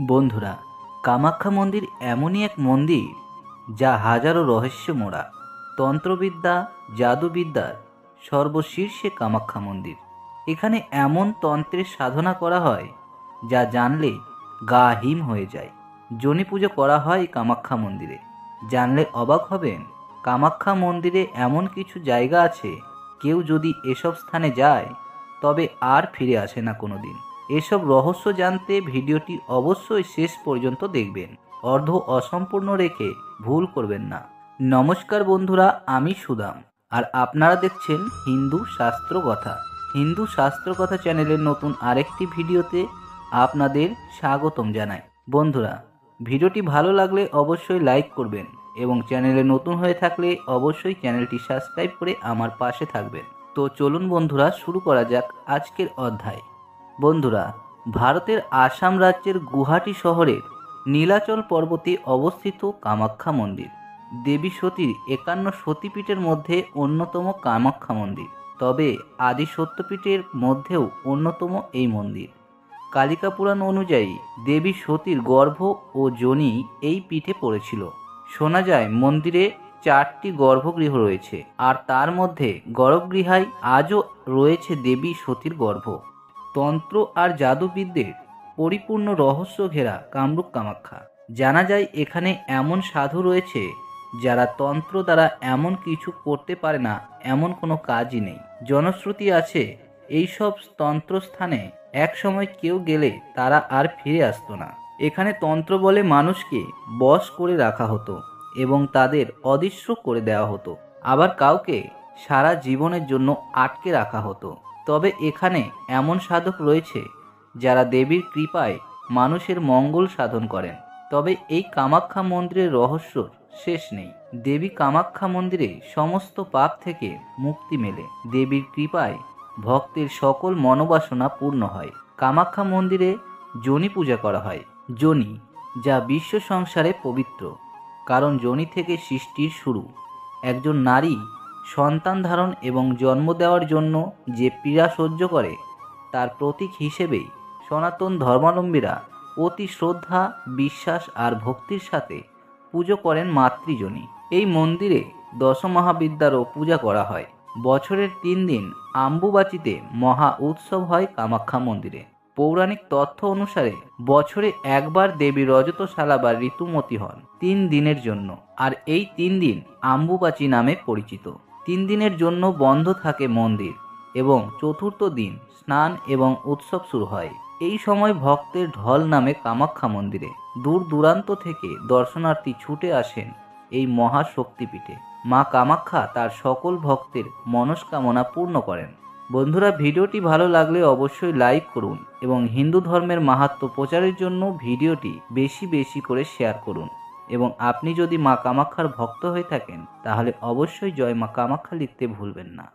বন্ধুরা, কামাখ্যা মন্দির এমনই এক মন্দির যা হাজারো রহস্য মোড়া। তন্ত্রবিদ্যা, জাদুবিদ্যার সর্বশীর্ষে কামাখ্যা মন্দির। এখানে এমন তন্ত্রের সাধনা করা হয় যা জানলে গা হিম হয়ে যায়। যোনি পুজো করা হয় কামাখ্যা মন্দিরে। জানলে অবাক হবেন, কামাখ্যা মন্দিরে এমন কিছু জায়গা আছে, কেউ যদি এসব স্থানে যায় তবে আর ফিরে আসে না কোনোদিন। এসব রহস্য জানতে ভিডিওটি অবশ্যই শেষ পর্যন্ত দেখবেন, অর্ধ অসম্পূর্ণ রেখে ভুল করবেন না। নমস্কার বন্ধুরা, আমি সুদাম, আর আপনারা দেখছেন হিন্দু শাস্ত্র কথা। হিন্দু শাস্ত্র কথা চ্যানেলের নতুন আরেকটি ভিডিওতে আপনাদের স্বাগতম জানাই। বন্ধুরা, ভিডিওটি ভালো লাগলে অবশ্যই লাইক করবেন এবং চ্যানেলে নতুন হয়ে থাকলে অবশ্যই চ্যানেলটি সাবস্ক্রাইব করে আমার পাশে থাকবেন। তো চলুন বন্ধুরা, শুরু করা যাক আজকের অধ্যায়। বন্ধুরা, ভারতের আসাম রাজ্যের গুয়াহাটি শহরের নীলাচল পর্বতে অবস্থিত কামাখ্যা মন্দির দেবী সতীর 51 সতীপীঠের মধ্যে অন্যতম কামাখ্যা মন্দির। তবে আদি সত্যপীঠের মধ্যেও অন্যতম এই মন্দির। কালিকা পুরাণ অনুযায়ী দেবী সতীর গর্ভ ও যোনি এই পীঠে পড়েছিল। শোনা যায় মন্দিরে 4টি গর্ভগৃহ রয়েছে, আর তার মধ্যে গর্ভগৃহায় আজও রয়েছে দেবী সতীর গর্ভ। তন্ত্র আর জাদুবিদ্যের পরিপূর্ণ রহস্য ঘেরা কামরূপ কামাখ্যা। জানা যায় এখানে এমন সাধু রয়েছে যারা তন্ত্র দ্বারা এমন কিছু করতে পারে না, এমন কোনো কাজই নেই। জনশ্রুতি আছে এইসব তন্ত্রস্থানে একসময় কেউ গেলে তারা আর ফিরে আসতো না। এখানে তন্ত্র বলে মানুষকে বশ করে রাখা হতো এবং তাদের অদৃশ্য করে দেওয়া হতো, আবার কাউকে সারা জীবনের জন্য আটকে রাখা হতো। তবে এখানে এমন সাধক রয়েছে যারা দেবীর কৃপায় মানুষের মঙ্গল সাধন করেন। তবে এই কামাখ্যা মন্দিরের রহস্য শেষ নেই। দেবী কামাখ্যা মন্দিরে সমস্ত পাপ থেকে মুক্তি মেলে। দেবীর কৃপায় ভক্তের সকল মনোবাসনা পূর্ণ হয়। কামাখ্যা মন্দিরে যোনি পূজা করা হয়। যোনি, যা বিশ্ব সংসারে পবিত্র, কারণ যোনি থেকে সৃষ্টির শুরু। একজন নারী সন্তান ধারণ এবং জন্ম দেওয়ার জন্য যে পীড়া সহ্য করে, তার প্রতীক হিসেবেই সনাতন ধর্মাবলম্বীরা অতি শ্রদ্ধা, বিশ্বাস আর ভক্তির সাথে পুজো করেন মাতৃযোনি। এই মন্দিরে দশমহাবিদ্যারও পূজা করা হয়। বছরের 3 দিন আম্বুবাচিতে মহা উৎসব হয় কামাখ্যা মন্দিরে। পৌরাণিক তথ্য অনুসারে বছরে একবার দেবী রজতশালা বা ঋতুমতী হন 3 দিনের জন্য, আর এই 3 দিন আম্বুবাচী নামে পরিচিত। 3 দিনের জন্য বন্ধ থাকে মন্দির এবং চতুর্থ দিন স্নান এবং উৎসব শুরু হয়। এই সময় ভক্তের ঢল নামে কামাখ্যা মন্দিরে। দূর দূরান্ত থেকে দর্শনার্থী ছুটে আসেন এই মহাশক্তিপীঠে। মা কামাখ্যা তার সকল ভক্তের মনস্কামনা পূর্ণ করেন। বন্ধুরা, ভিডিওটি ভালো লাগলে অবশ্যই লাইক করুন এবং হিন্দু ধর্মের মাহাত্ম্য প্রচারের জন্য ভিডিওটি বেশি বেশি করে শেয়ার করুন। এবং আপনি যদি মা কামাখ্যার ভক্ত হয়ে থাকেন তাহলে অবশ্যই জয় মা কামাখ্যা লিখতে ভুলবেন না।